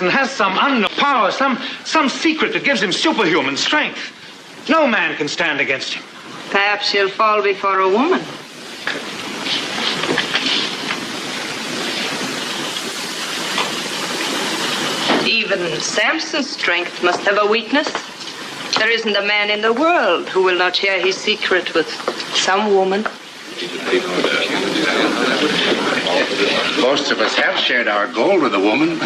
and has some unknown power, some secret that gives him superhuman strength. No man can stand against him. Perhaps she'll fall before a woman. Even Samson's strength must have a weakness. There isn't a man in the world who will not share his secret with some woman. Most of us have shared our gold with a woman.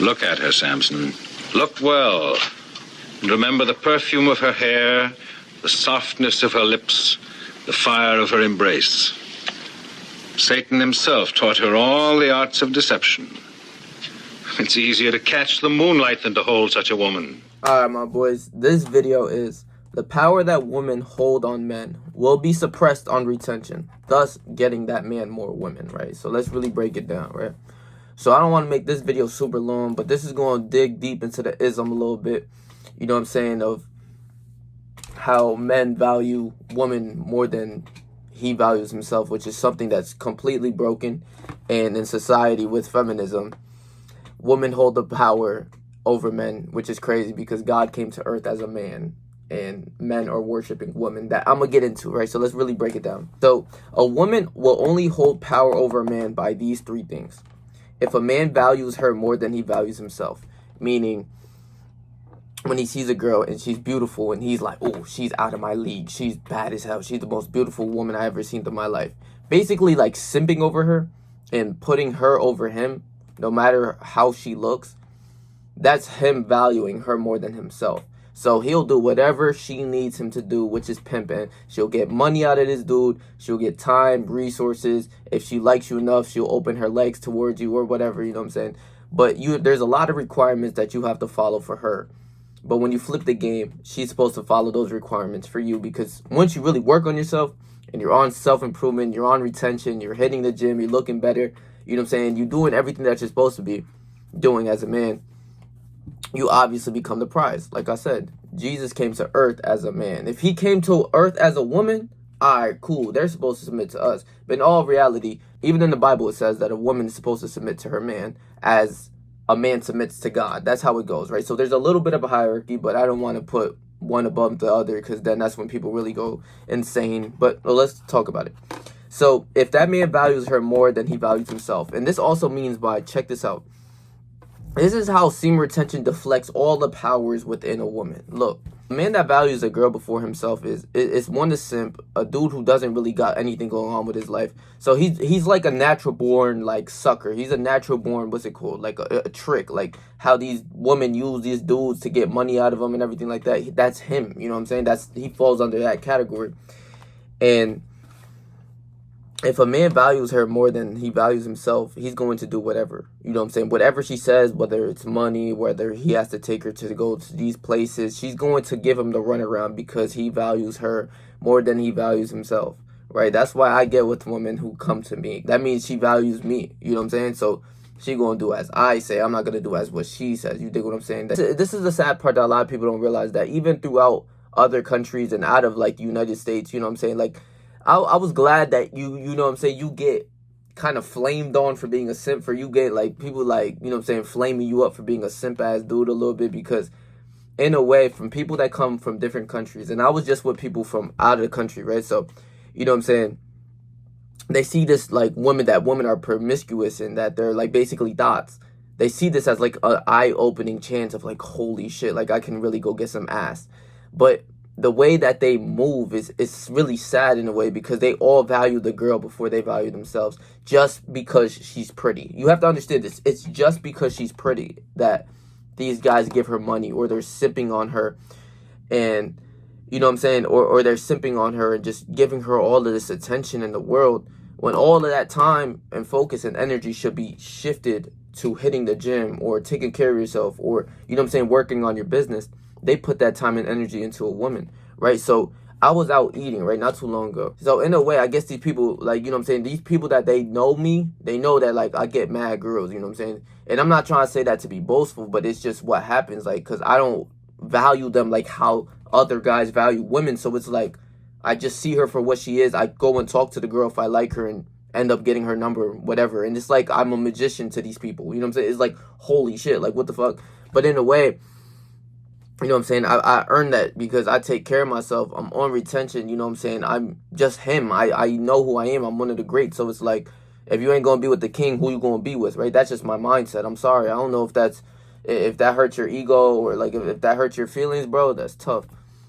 Look at her, Samson. Look well. And remember the perfume of her hair, the softness of her lips, the fire of her embrace. Satan himself taught her all the arts of deception. It's easier to catch the moonlight than to hold such a woman. Alright, my boys, this video is the power that women hold on men will be suppressed on retention, thus getting that man more women, right? So let's really break it down, right? So I don't want to make this video super long, but this is going to dig deep into the ism a little bit, you know what I'm saying, of how men value women more than he values himself, which is something that's completely broken. And in society with feminism, women hold the power over men, which is crazy because God came to earth as a man and men are worshiping women. That I'm gonna get into, right? So let's really break it down. So a woman will only hold power over a man by these three things. If a man values her more than he values himself, meaning when he sees a girl and she's beautiful and he's like, oh, she's out of my league, she's bad as hell, she's the most beautiful woman I ever seen in my life, basically like simping over her and putting her over him, no matter how she looks, that's him valuing her more than himself. So he'll do whatever she needs him to do, which is pimping. She'll get money out of this dude. She'll get time, resources. If she likes you enough, she'll open her legs towards you or whatever, you know what I'm saying? But there's a lot of requirements that you have to follow for her. But when you flip the game, she's supposed to follow those requirements for you, because once you really work on yourself and you're on self-improvement, you're on retention, you're hitting the gym, you're looking better, you know what I'm saying? You're doing everything that you're supposed to be doing as a man. You obviously become the prize. Like I said, Jesus came to earth as a man. If he came to earth as a woman, all right, cool. They're supposed to submit to us. But in all reality, even in the Bible, it says that a woman is supposed to submit to her man as a man submits to God. That's how it goes, right? So there's a little bit of a hierarchy, but I don't want to put one above the other because then that's when people really go insane. But let's talk about it. So if that man values her more than he values himself, and this also means by, check this out, this is how semen retention deflects all the powers within a woman. Look, a man that values a girl before himself is one, a simp, a dude who doesn't really got anything going on with his life. So he's like a natural born like sucker. He's a natural born, what's it called? Like a trick. Like how these women use these dudes to get money out of them and everything like that. That's him. You know what I'm saying? He falls under that category. And if a man values her more than he values himself, he's going to do whatever. You know what I'm saying? Whatever she says, whether it's money, whether he has to take her to go to these places, she's going to give him the runaround because he values her more than he values himself, right? That's why I get with women who come to me. That means she values me. You know what I'm saying? So she going to do as I say. I'm not going to do as what she says. You dig what I'm saying? This is the sad part that a lot of people don't realize, that even throughout other countries and out of like the United States, you know what I'm saying? Like, I was glad that you know what I'm saying, you get kind of flamed on for being a simp, for you get like people like, you know what I'm saying, flaming you up for being a simp ass dude a little bit, because in a way, from people that come from different countries, and I was just with people from out of the country, right? So, you know what I'm saying, they see this like women are promiscuous and that they're like basically dots. They see this as like an eye-opening chance of like, holy shit, like I can really go get some ass. But the way that they move is really sad in a way, because they all value the girl before they value themselves, just because she's pretty. You have to understand this. It's just because she's pretty that these guys give her money, or they're simping on her, and you know what I'm saying, or they're simping on her and just giving her all of this attention in the world, when all of that time and focus and energy should be shifted to hitting the gym or taking care of yourself, or you know what I'm saying, working on your business. They put that time and energy into a woman, right? So I was out eating, right, not too long ago. So in a way, I guess these people, like, you know what I'm saying, these people that they know me, they know that, like, I get mad girls, you know what I'm saying? And I'm not trying to say that to be boastful, but it's just what happens, like, because I don't value them like how other guys value women. So it's like, I just see her for what she is. I go and talk to the girl if I like her, and end up getting her number, whatever. And it's like I'm a magician to these people. You know what I'm saying? It's like, holy shit, like what the fuck? But in a way, you know what I'm saying, I earned that because I take care of myself. I'm on retention, you know what I'm saying? I'm just him. I know who I am. I'm one of the greats. So it's like, if you ain't gonna be with the king, who you gonna be with, right? That's just my mindset. I'm sorry. I don't know if that hurts your ego or like if that hurts your feelings, bro. That's tough.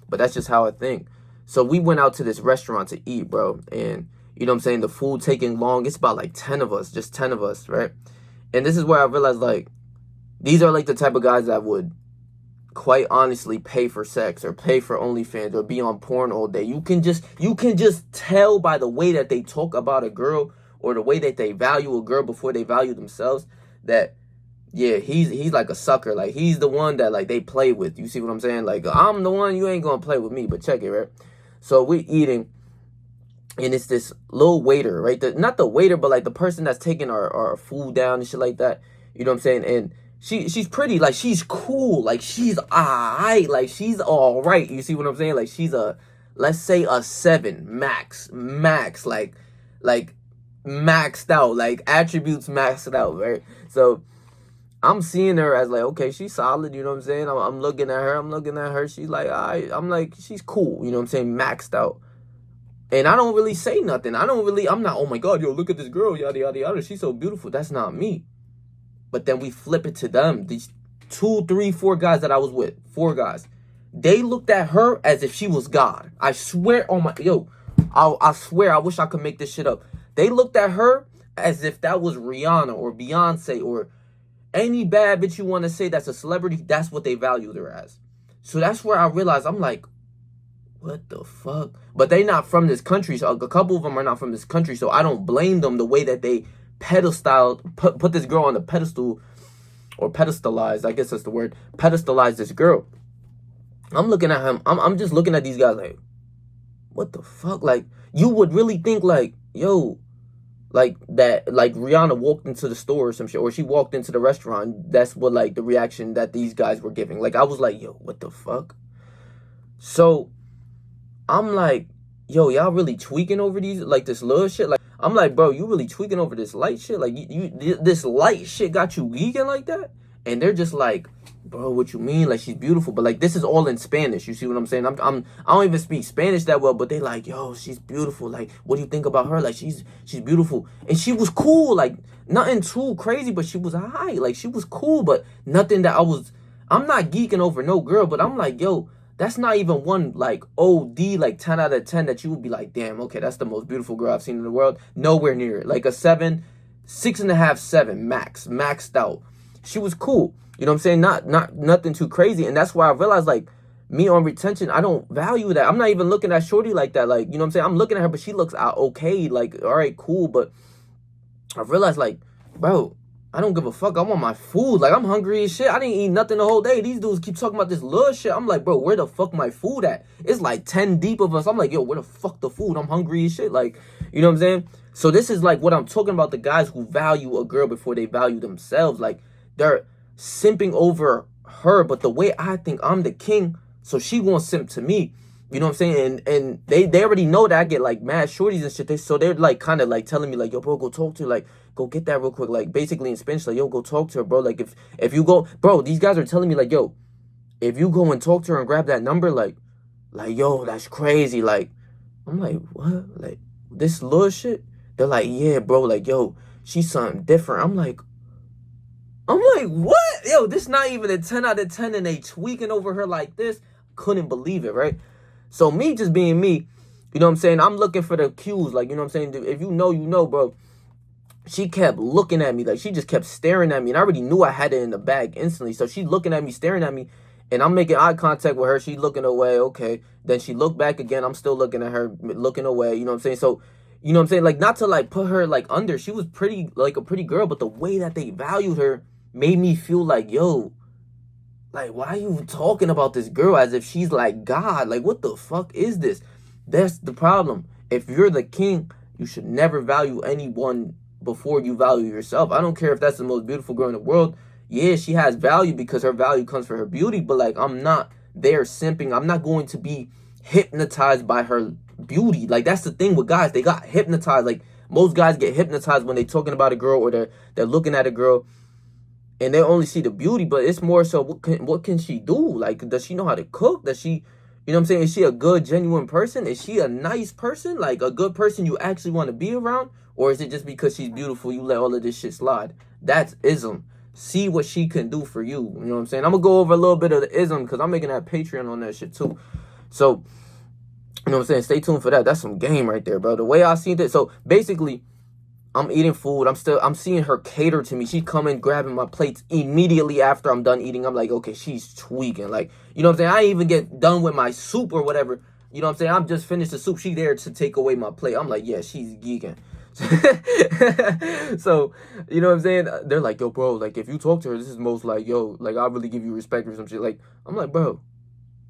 But that's just how I think. So we went out to this restaurant to eat, bro. And you know what I'm saying? The food taking long. It's about like 10 of us, just 10 of us, right? And this is where I realized, like, these are like the type of guys that would quite honestly pay for sex or pay for OnlyFans or be on porn all day. You can just tell by the way that they talk about a girl or the way that they value a girl before they value themselves that, yeah, he's like a sucker. Like, he's the one that, like, they play with. You see what I'm saying? Like, I'm the one, you ain't gonna play with me. But check it, right? So we eating, and it's this little waiter, right? Not the waiter, but like the person that's taking our food down and shit like that. You know what I'm saying? And she's pretty, like, she's cool, like, she's alright, like, she's alright. You see what I'm saying? Like, she's let's say a 7 max, like maxed out, like attributes maxed out, right? So I'm seeing her as like, okay, she's solid, you know what I'm saying? I'm looking at her, she's like, alright, I'm like, she's cool, you know what I'm saying? Maxed out. And I don't really say nothing. I'm not, oh my God, yo, look at this girl, yada, yada, yada, she's so beautiful. That's not me. But then we flip it to them. These 2, 3, 4 guys that I was with, 4 guys, they looked at her as if she was God. I swear on my, I swear, I wish I could make this shit up. They looked at her as if that was Rihanna or Beyonce or any bad bitch you want to say that's a celebrity. That's what they valued her as. So that's where I realized, I'm like, what the fuck? But they not from this country. So a couple of them are not from this country. So I don't blame them the way that they put this girl on the pedestal, or pedestalized, I guess that's the word, pedestalize this girl. I'm looking at him, I'm just looking at these guys like, what the fuck? Like, you would really think like, yo, like that, like Rihanna walked into the store or some shit, or she walked into the restaurant. That's what, like, the reaction that these guys were giving. Like, I was like, yo, what the fuck? So I'm like, yo, y'all really tweaking over these, like, this little shit? Like, I'm like, bro, you really tweaking over this light shit? Like, this light shit got you geeking like that? And they're just like, bro, what you mean? Like, she's beautiful. But, like, this is all in Spanish. You see what I'm saying? I don't even speak Spanish that well, but they like, yo, she's beautiful. Like, what do you think about her? Like, she's beautiful. And she was cool. Like, nothing too crazy, but she was high. Like, she was cool, but nothing that I'm not geeking over no girl, but I'm like, yo, that's not even one, like, OD, like, 10 out of 10 that you would be like, damn, okay, that's the most beautiful girl I've seen in the world. Nowhere near it. Like a 7, 6.5, 7, maxed out. She was cool. You know what I'm saying? Not nothing too crazy. And that's why I realized, like, me on retention, I don't value that. I'm not even looking at shorty like that. Like, you know what I'm saying? I'm looking at her, but she looks okay. Like, all right, cool. But I realized, like, bro, I don't give a fuck. I want my food. Like, I'm hungry as shit. I didn't eat nothing the whole day. These dudes keep talking about this little shit. I'm like, bro, where the fuck my food at? It's like 10 deep of us. I'm like, yo, where the fuck the food? I'm hungry as shit. Like, you know what I'm saying? So this is like what I'm talking about, the guys who value a girl before they value themselves. Like, they're simping over her, but the way I think I'm the king, so she won't simp to me. You know what I'm saying? And they already know that I get, like, mad shorties and shit. So they're, like, kind of, like, telling me, like, yo, bro, go talk to her. Like, go get that real quick. Like, basically in Spanish, like, yo, go talk to her, bro. Like, if you go, bro, these guys are telling me, like, yo, if you go and talk to her and grab that number, like, yo, that's crazy. Like, I'm like, what? Like, this little shit? They're like, yeah, bro. Like, yo, she's something different. I'm like, what? Yo, this not even a 10 out of 10, and they tweaking over her like this. Couldn't believe it, right? So me just being me, you know what I'm saying? I'm looking for the cues, like, you know what I'm saying? If you know, you know, bro. She kept looking at me, like, she just kept staring at me, and I already knew I had it in the bag instantly. So she's looking at me, staring at me, and I'm making eye contact with her. She's looking away, okay. Then she looked back again. I'm still looking at her, looking away, you know what I'm saying? So, you know what I'm saying? Like, not to, like, put her, like, under. She was pretty, like, a pretty girl, but the way that they valued her made me feel like, yo, like, why are you talking about this girl as if she's like God? Like, what the fuck is this? That's the problem. If you're the king, you should never value anyone before you value yourself. I don't care if that's the most beautiful girl in the world. Yeah, she has value because her value comes from her beauty, but, like, I'm not there simping. I'm not going to be hypnotized by her beauty. Like, that's the thing with guys. They got hypnotized. Like, most guys get hypnotized when they're talking about a girl or they're looking at a girl and they only see the beauty, but it's more so what can she do? Like, does she know how to cook? Does she, you know what I'm saying? Is she a good, genuine person? Is she a nice person? Like a good person you actually want to be around? Or is it just because she's beautiful you let all of this shit slide? That's ism. See what she can do for you. You know what I'm saying? I'm going to go over a little bit of the ism because I'm making that Patreon on that shit too. So, you know what I'm saying? Stay tuned for that. That's some game right there, bro. The way I seen it. So, basically, I'm eating food. I'm seeing her cater to me. She coming, grabbing my plates immediately after I'm done eating. I'm like, okay, she's tweaking. Like, you know what I'm saying? I ain't even get done with my soup or whatever. You know what I'm saying? I'm just finished the soup. She there to take away my plate. I'm like, yeah, she's geeking. So, you know what I'm saying? They're like, yo, bro, like, if you talk to her, this is most like, yo, like, I'll really give you respect or some shit. Like, I'm like, bro,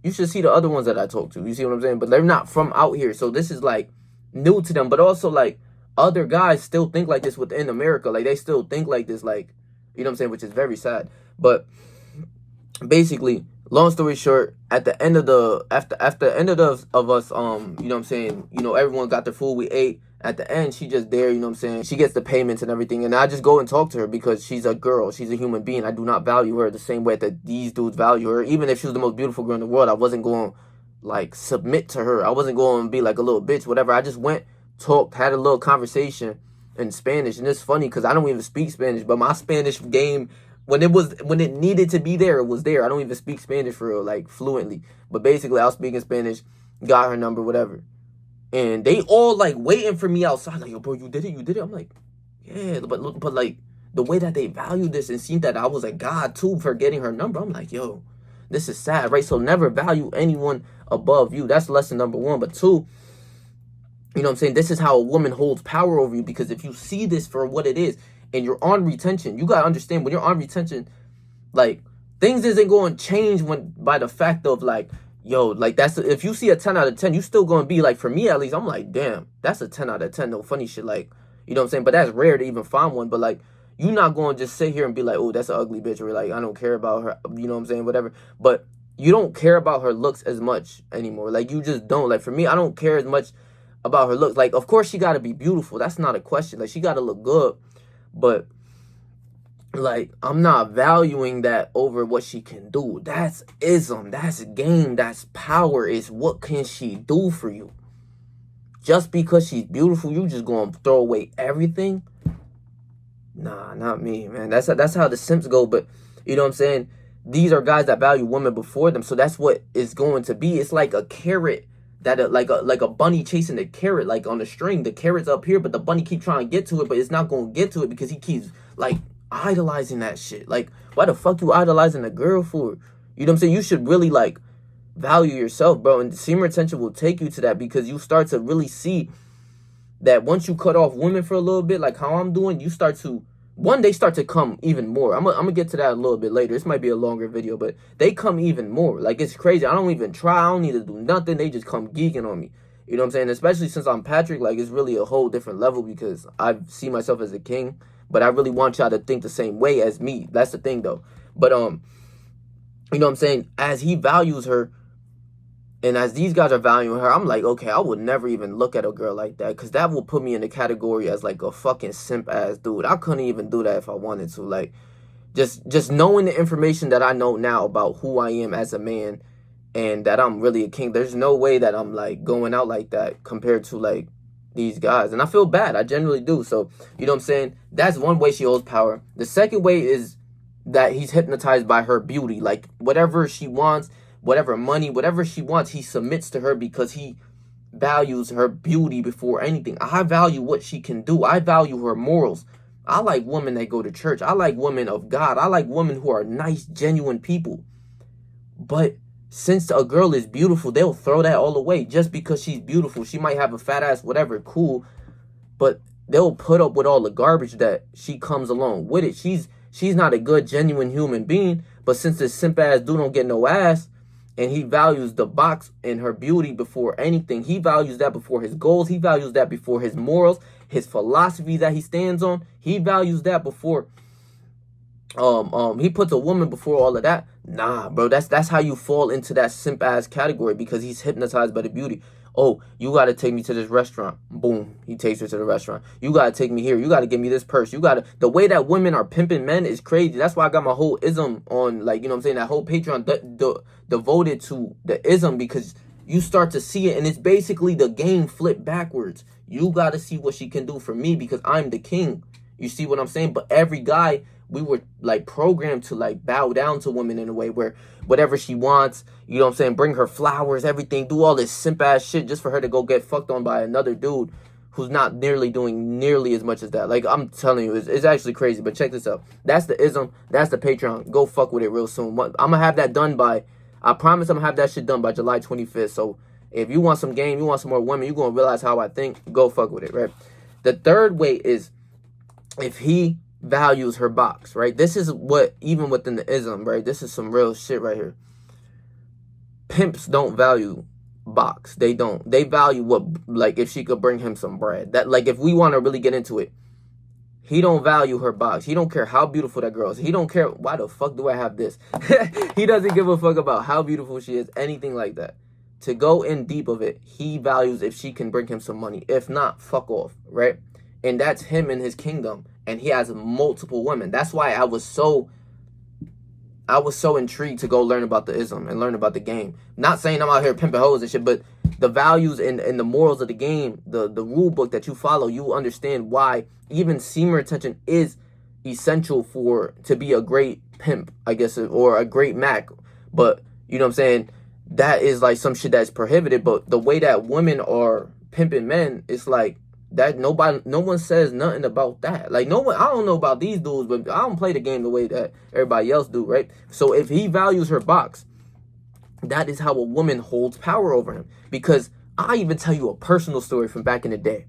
you should see the other ones that I talk to. You see what I'm saying? But they're not from out here. So this is, like, new to them. But also, like, other guys still think like this within America. Like, they still think like this, like, you know what I'm saying? Which is very sad. But basically, long story short, at the end of the, after the end of us, you know what I'm saying? You know, everyone got their food, we ate. At the end, she just there, you know what I'm saying? She gets the payments and everything. And I just go and talk to her because she's a girl. She's a human being. I do not value her the same way that these dudes value her. Even if she was the most beautiful girl in the world, I wasn't going to, like, submit to her. I wasn't going to be like a little bitch, whatever. I just went, talked, had a little conversation in Spanish. And it's funny because I don't even speak Spanish. But my Spanish game, when it needed to be there, it was there. I don't even speak Spanish for real, like, fluently. But basically, I was speaking Spanish, got her number, whatever. And they all, like, waiting for me outside. Like, yo, bro, you did it? I'm like, yeah. But like, the way that they value this and seen that I was a god, too, for getting her number. I'm like, yo, this is sad, right? So never value anyone above you. That's lesson number one. But two, you know what I'm saying? This is how a woman holds power over you. Because if you see this for what it is and you're on retention, you got to understand when you're on retention, like, things isn't going to change by the fact of, like, yo, like, that's, if you see a 10 out of 10, you still going to be, like, for me at least, I'm like, damn, that's a 10 out of 10, no funny shit, like, you know what I'm saying? But that's rare to even find one, but, like, you're not going to just sit here and be like, oh, that's an ugly bitch, or, like, I don't care about her, you know what I'm saying, whatever, but you don't care about her looks as much anymore, like, you just don't, like, for me, I don't care as much about her looks, like, of course, she got to be beautiful, that's not a question, like, she got to look good, but, like, I'm not valuing that over what she can do. That's ism. That's game. That's power. Is what can she do for you? Just because she's beautiful, you just gonna throw away everything? Nah, not me, man. That's how the simps go. But you know what I'm saying? These are guys that value women before them. So that's what it's going to be. It's like a carrot that like a bunny chasing a carrot, like on a string. The carrot's up here, but the bunny keep trying to get to it, but it's not gonna get to it because he keeps, like, idolizing that shit. Like, why the fuck you idolizing a girl for? You know what I'm saying? You should really, like, value yourself, bro. And semen retention will take you to that because you start to really see that once you cut off women for a little bit, like how I'm doing, you start to, they start to come even more. I'm gonna get to that a little bit later. This might be a longer video, but they come even more. Like, it's crazy. I don't even try. I don't need to do nothing. They just come geeking on me. You know what I'm saying? Especially since I'm Patrick, like, it's really a whole different level because I see myself as a king. But I really want y'all to think the same way as me. That's the thing, though. But, you know what I'm saying? As he values her, and as these guys are valuing her, I'm like, okay, I would never even look at a girl like that. Because that will put me in the category as, like, a fucking simp-ass dude. I couldn't even do that if I wanted to. Like, just knowing the information that I know now about who I am as a man and that I'm really a king, there's no way that I'm, like, going out like that compared to, like, these guys. And I feel bad. I generally do. So, you know what I'm saying? That's one way she holds power. The second way is that he's hypnotized by her beauty. Like, whatever she wants, whatever money, whatever she wants, he submits to her because he values her beauty before anything. I value what she can do. I value her morals. I like women that go to church. I like women of God. I like women who are nice, genuine people. But since a girl is beautiful, they'll throw that all away just because she's beautiful. She might have a fat ass, whatever, cool. But they'll put up with all the garbage that she comes along with it. She's not a good, genuine human being. But since this simp ass dude don't get no ass, and he values the box and her beauty before anything, he values that before his goals. He values that before his morals, his philosophy that he stands on. He values that before he puts a woman before all of that. Nah, bro, that's how you fall into that simp ass category because he's hypnotized by the beauty. Oh, you got to take me to this restaurant. Boom, he takes her to the restaurant. You got to take me here. You got to give me this purse. You got to, the way that women are pimping men is crazy. That's why I got my whole ism on, like, you know what I'm saying, that whole Patreon devoted to the ism, because you start to see it, and it's basically the game flipped backwards. You got to see what she can do for me because I'm the king. You see what I'm saying? But every guy, we were like programmed to like bow down to women in a way where whatever she wants, you know what I'm saying, bring her flowers, everything, do all this simp ass shit just for her to go get fucked on by another dude who's not nearly doing nearly as much as that. Like, I'm telling you, it's actually crazy. But check this out. That's the ism. That's the Patreon. Go fuck with it real soon. I'm gonna have that done by, I promise I'm gonna have that shit done by July 25th. So if you want some game, you want some more women, you're gonna realize how I think, go fuck with it, right? The third way is if he values her box, right? This is what, even within the ism, right? This is some real shit right here. Pimps don't value box. They don't. They value what, like, if she could bring him some bread. That, like, if we want to really get into it, he don't value her box. He don't care how beautiful that girl is. He don't care, why the fuck do I have this? He doesn't give a fuck about how beautiful she is, anything like that. To go in deep of it, he values if she can bring him some money. If not, fuck off, right? And that's him in his kingdom. And he has multiple women. That's why I was so intrigued to go learn about the ism and learn about the game. Not saying I'm out here pimping hoes and shit, but the values and the morals of the game, the rule book that you follow, you understand why even semen retention is essential to be a great pimp, I guess, or a great Mac. But, you know what I'm saying, that is like some shit that's prohibited. But the way that women are pimping men, it's like, that no one says nothing about that. Like, no one, I don't know about these dudes, but I don't play the game the way that everybody else do, right? So if he values her box, that is how a woman holds power over him. Because I even tell you a personal story from back in the day.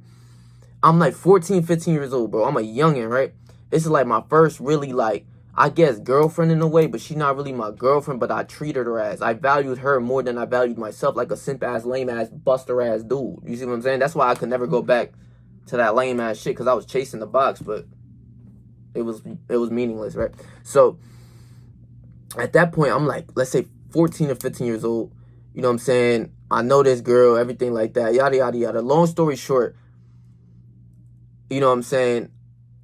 I'm like 14, 15 years old, bro. I'm a youngin', right? This is like my first really, like, I guess girlfriend in a way, but she's not really my girlfriend, but I treated her as. I valued her more than I valued myself, like a simp-ass, lame-ass, buster-ass dude. You see what I'm saying? That's why I could never go back to that lame-ass shit, because I was chasing the box, but it was meaningless, right? So at that point, I'm like, let's say 14 or 15 years old. You know what I'm saying? I know this girl, everything like that, yada, yada, yada. Long story short, you know what I'm saying,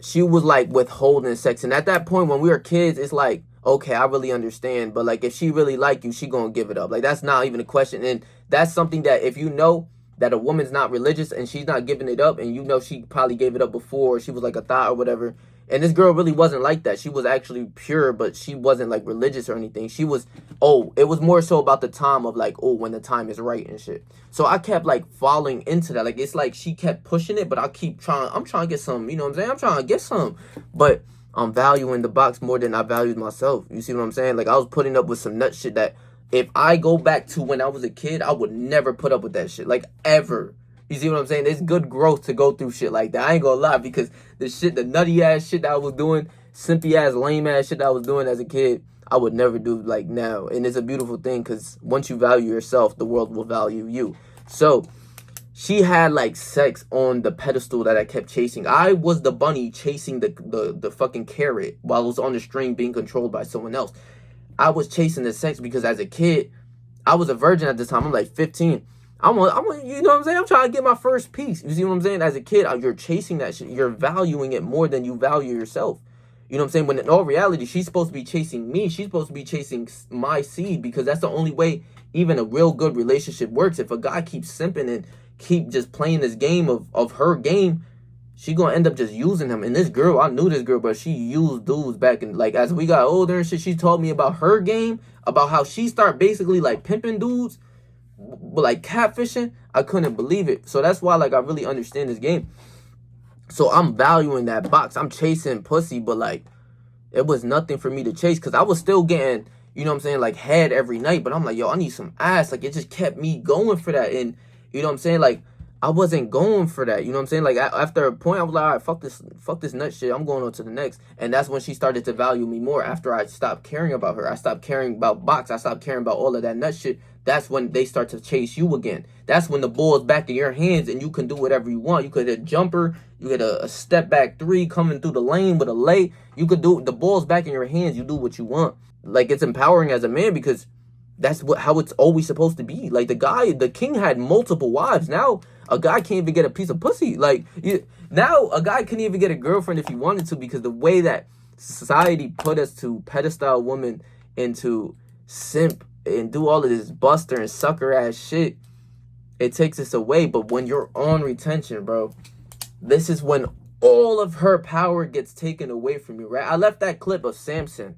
she was like withholding sex. And at that point, when we were kids, it's like, okay, I really understand. But like, if she really like you, she gonna give it up. Like, that's not even a question. And that's something that if you know that a woman's not religious and she's not giving it up, and you know she probably gave it up before, she was like a thought or whatever. And this girl really wasn't like that. She was actually pure, but she wasn't like religious or anything. She was, it was more so about the time of like, when the time is right and shit. So I kept like falling into that. Like, it's like she kept pushing it, but I'm trying to get some, you know what I'm saying? I'm trying to get some, but I'm valuing the box more than I valued myself. You see what I'm saying? Like, I was putting up with some nut shit that if I go back to when I was a kid, I would never put up with that shit, like, ever. You see what I'm saying? It's good growth to go through shit like that. I ain't gonna lie, because the nutty ass shit that I was doing, simpy ass, lame ass shit that I was doing as a kid, I would never do like now. And it's a beautiful thing, because once you value yourself, the world will value you. So she had like sex on the pedestal that I kept chasing. I was the bunny chasing the fucking carrot while it was on the string being controlled by someone else. I was chasing the sex because as a kid, I was a virgin at this time. I'm like 15. I'm you know what I'm saying? I'm trying to get my first piece. You see what I'm saying? As a kid, you're chasing that shit. You're valuing it more than you value yourself. You know what I'm saying? When in all reality, she's supposed to be chasing me. She's supposed to be chasing my seed, because that's the only way even a real good relationship works. If a guy keeps simping and keep just playing this game of her game, she gonna end up just using him. And this girl, I knew this girl, but she used dudes back in, like, as we got older and shit. She told me about her game, about how she started basically like pimping dudes, like catfishing. I couldn't believe it. So that's why, like, I really understand this game. So I'm valuing that box. I'm chasing pussy, but like, it was nothing for me to chase, because I was still getting, you know what I'm saying, like, head every night. But I'm like, yo, I need some ass. Like, it just kept me going for that. And you know what I'm saying, like, I wasn't going for that. You know what I'm saying? Like, after a point, I was like, all right, fuck this nut shit. I'm going on to the next. And that's when she started to value me more. After I stopped caring about her, I stopped caring about box, I stopped caring about all of that nut shit. That's when they start to chase you again. That's when the ball is back in your hands and you can do whatever you want. You could hit a jumper, you hit a step back three coming through the lane with a lay. You could do, the ball's back in your hands. You do what you want. Like, it's empowering as a man, because That's how it's always supposed to be. Like the king had multiple wives. Now a guy can't even get a piece of pussy. Like now a guy couldn't even get a girlfriend if he wanted to, because the way that society put us to pedestal women and to simp and do all of this buster and sucker ass shit, it takes us away. But when you're on retention, bro, this is when all of her power gets taken away from you, right? I left that clip of Samson.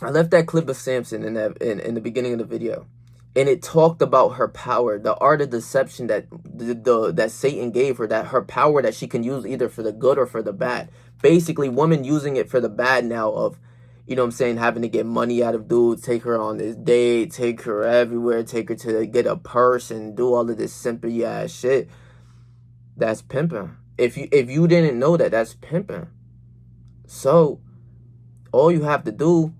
in the beginning of the video, and it talked about her power, the art of deception that that Satan gave her, that her power that she can use either for the good or for the bad. Basically, women using it for the bad now of, you know what I'm saying, having to get money out of dudes, take her on this date, take her everywhere, take her to get a purse and do all of this simpy ass shit. That's pimping. If you didn't know that, that's pimping. So all you have to do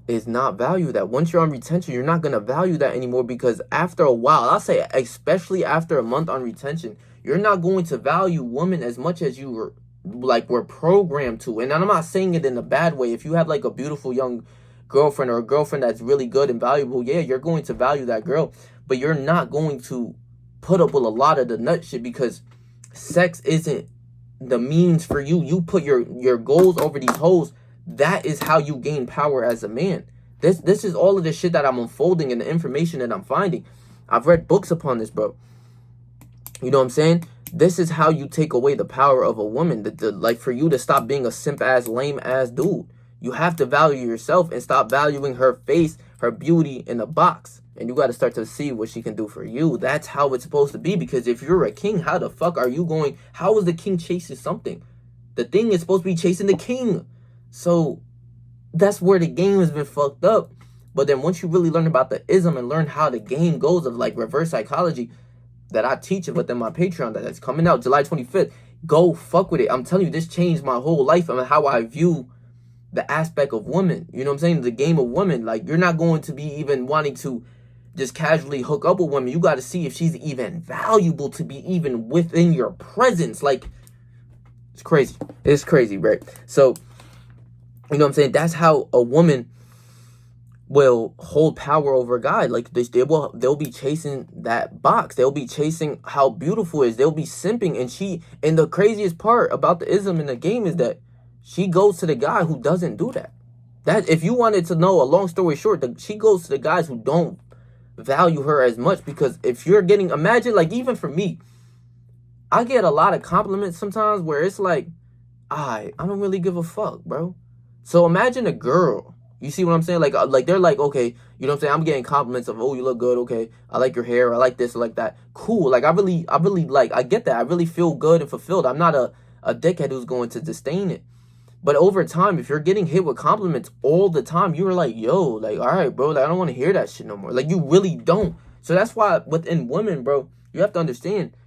is not value that. Once you're on retention, you're not going to value that anymore, because after a while, I'll say especially after a month on retention, you're not going to value women as much as you were programmed to. And I'm not saying it in a bad way. If you have like a beautiful young girlfriend or a girlfriend that's really good and valuable, yeah, you're going to value that girl, but you're not going to put up with a lot of the nut shit, because sex isn't the means for you. You put your goals over these hoes. That is how you gain power as a man. This is all of the shit that I'm unfolding and the information that I'm finding. I've read books upon this, bro. You know what I'm saying? This is how you take away the power of a woman. Like, for you to stop being a simp ass, lame ass dude, you have to value yourself and stop valuing her face, her beauty in a box. And you got to start to see what she can do for you. That's how it's supposed to be. Because if you're a king, how the fuck are you going? How is the king chasing something? The thing is supposed to be chasing the king. So that's where the game has been fucked up. But then once you really learn about the ism and learn how the game goes of like reverse psychology, that I teach it within my Patreon that's coming out July 25th, go fuck with it. I'm telling you, this changed my whole life and how I view the aspect of women. You know what I'm saying? The game of women. Like, you're not going to be even wanting to just casually hook up with women. You got to see if she's even valuable to be even within your presence. Like, it's crazy. It's crazy, right? So, you know what I'm saying? That's how a woman will hold power over a guy. Like, they'll be chasing that box. They'll be chasing how beautiful it is. They'll be simping. And the craziest part about the ism in the game is that she goes to the guy who doesn't do that. That, if you wanted to know a long story short, she goes to the guys who don't value her as much. Because if you're getting, imagine, like, even for me, I get a lot of compliments sometimes where it's like, I don't really give a fuck, bro. So imagine a girl, you see what I'm saying? Like they're like, okay, you know what I'm saying? I'm getting compliments of, oh, you look good. Okay. I like your hair. I like this, I like that. Cool. Like, I really like, I get that. I really feel good and fulfilled. I'm not a dickhead who's going to disdain it. But over time, if you're getting hit with compliments all the time, you're like, yo, like, all right, bro, like, I don't want to hear that shit no more. Like, you really don't. So that's why within women, bro, you have to understand,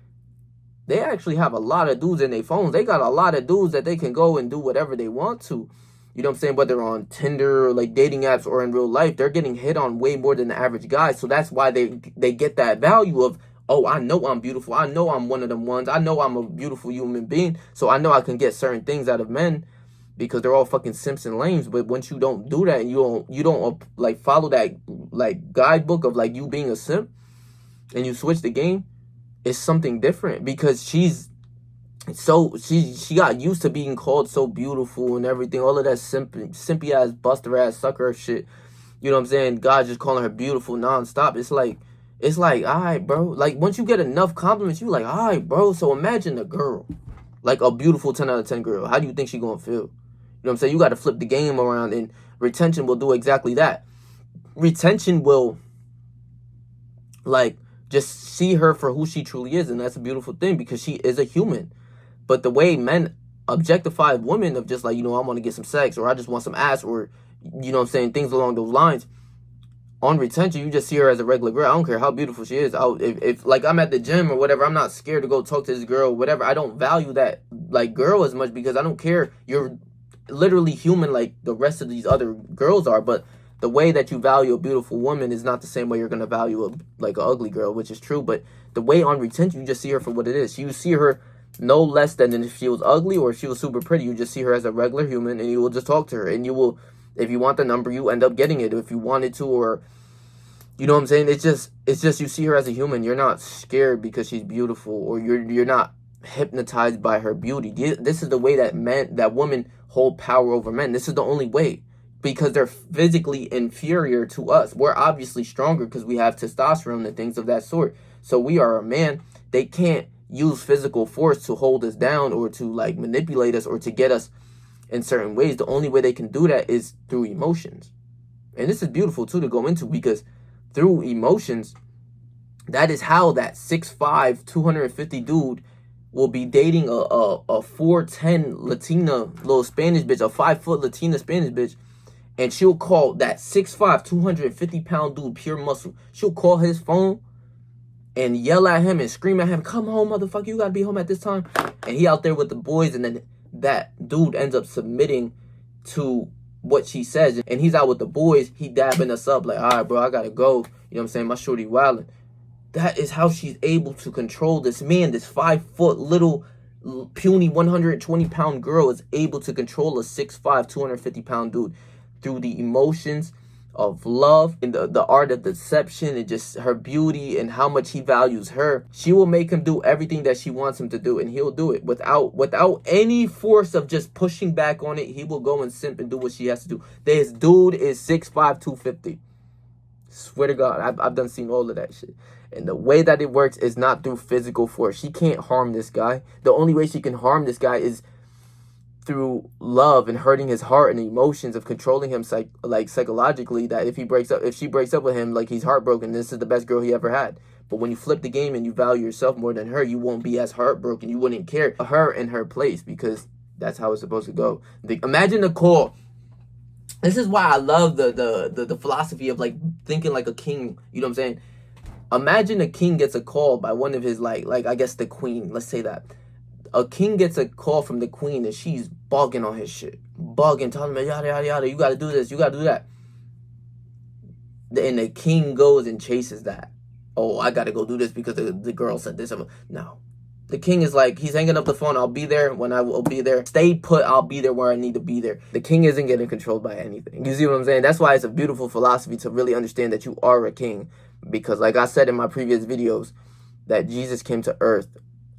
they actually have a lot of dudes in their phones. They got a lot of dudes that they can go and do whatever they want to. You know what I'm saying? Whether on Tinder or like dating apps or in real life, they're getting hit on way more than the average guy. So that's why they get that value of, oh, I know I'm beautiful. I know I'm one of them ones. I know I'm a beautiful human being. So I know I can get certain things out of men because they're all fucking simps and lames. But once you don't do that and you don't like follow that like guidebook of like you being a simp and you switch the game, it's something different, because she got used to being called so beautiful and everything, all of that simpy ass buster ass sucker shit. You know what I'm saying? God just calling her beautiful nonstop. It's like, all right, bro. Like, once you get enough compliments, you like, all right, bro. So imagine a girl, like a beautiful 10 out of 10 girl. How do you think she gonna feel? You know what I'm saying? You got to flip the game around, and retention will do exactly that. Retention will, like, just see her for who she truly is, and that's a beautiful thing, because she is a human. But the way men objectify women of just like, you know, I want to get some sex, or I just want some ass, or, you know what I'm saying, things along those lines. On retention, you just see her as a regular girl. I don't care how beautiful she is. If like I'm at the gym or whatever, I'm not scared to go talk to this girl, whatever. I don't value that like girl as much, because I don't care. You're literally human like the rest of these other girls are. But the way that you value a beautiful woman is not the same way you're going to value an ugly girl, which is true. But the way on retention, you just see her for what it is. You see her no less than if she was ugly or if she was super pretty. You just see her as a regular human, and you will just talk to her, and you will If you want the number, you end up getting it if you wanted to, or you know what I'm saying? It's just you see her as a human. You're not scared because she's beautiful, or you're not hypnotized by her beauty. This is the way that women hold power over men. This is the only way, because they're physically inferior to us. We're obviously stronger because we have testosterone and things of that sort. So we are a man. They can't use physical force to hold us down or to like manipulate us or to get us in certain ways. The only way they can do that is through emotions. And this is beautiful too to go into, because through emotions, that is how that 6'5", 250 dude will be dating a 4'10" Latina little Spanish bitch, a 5-foot Latina Spanish bitch, and she'll call that 6'5", 250-pound dude pure muscle. She'll call his phone and yell at him and scream at him, "Come home, motherfucker, you gotta be home at this time." And he out there with the boys, and then that dude ends up submitting to what she says, and he's out with the boys, he dabbing us up like, "All right, bro, I gotta go." You know what I'm saying? My shorty wildin'. That is how she's able to control this man. This 5-foot little puny 120-pound girl is able to control a 6'5", 250-pound dude through the emotions of love and the art of deception and just her beauty and how much he values her. She will make him do everything that she wants him to do, and he'll do it without any force of just pushing back on it. He will go and simp and do what she has to do. This dude is 6'5", 250. Swear to God, I've done seen all of that shit. And the way that it works is not through physical force. She can't harm this guy. The only way she can harm this guy is through love and hurting his heart and emotions of controlling him psychologically, that if she breaks up with him, like he's heartbroken, this is the best girl he ever had. But when you flip the game and you value yourself more than her, you won't be as heartbroken. You wouldn't care her in her place, because that's how it's supposed to go. Imagine the call. This is why I love the philosophy of like thinking like a king. You know what I'm saying? Imagine a king gets a call by one of his like I guess the queen. Let's say that a king gets a call from the queen and she's bugging on his shit, telling him yada yada yada. You gotta do this. You gotta do that. And the king goes and chases that. Oh, I gotta go do this because the girl said this. No. The king is like, he's hanging up the phone. I'll be there when I will be there. Stay put. I'll be there where I need to be there. The king isn't getting controlled by anything. You see what I'm saying? That's why it's a beautiful philosophy to really understand that you are a king. Because like I said in my previous videos, that Jesus came to earth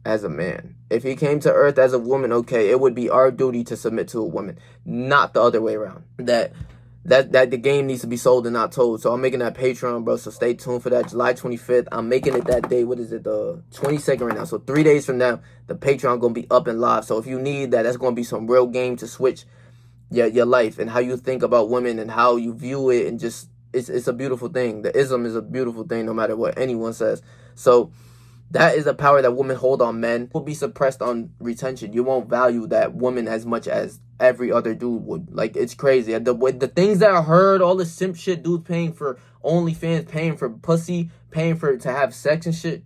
as a man. If he came to earth as a woman, okay, it would be our duty to submit to a woman, not the other way around. That the game needs to be sold and not told. So I'm making that Patreon, bro. So stay tuned for that. July 25th. I'm making it that day. What is it? The 22nd right now. So 3 days from now, the Patreon going to be up and live. So if you need that, that's going to be some real game to switch your life and how you think about women and how you view it. And just, it's a beautiful thing. The ism is a beautiful thing no matter what anyone says. So that is a power that women hold on men. Will be suppressed on retention. You won't value that woman as much as every other dude would. Like, it's crazy. The things that I heard, all the simp shit, dudes paying for OnlyFans, paying for pussy, paying for to have sex and shit.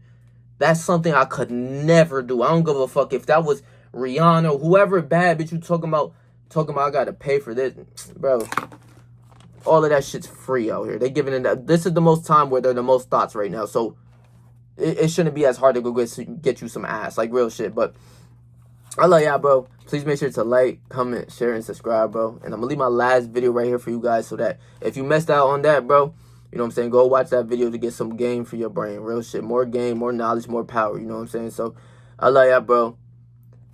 That's something I could never do. I don't give a fuck if that was Rihanna, whoever bad bitch you talking about I gotta pay for this, bro. All of that shit's free out here. They giving it that. This is the most time where they're the most thoughts right now. So it shouldn't be as hard to go get you some ass, like real shit. But I love y'all, bro. Please make sure to like, comment, share, and subscribe, bro. And I'm gonna leave my last video right here for you guys, so that if you missed out on that, bro, you know what I'm saying, go watch that video to get some game for your brain. Real shit. More game, more knowledge, more power. You know what I'm saying? So I love y'all, bro.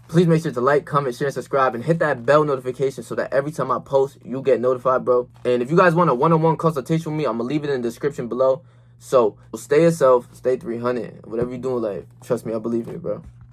Please make sure to like, comment, share, and subscribe, and hit that bell notification so that every time I post, you get notified, bro. And if you guys want a one-on-one consultation with me, I'm gonna leave it in the description below. So stay yourself, stay 300. Whatever you're doing in life, trust me, I believe in it, bro.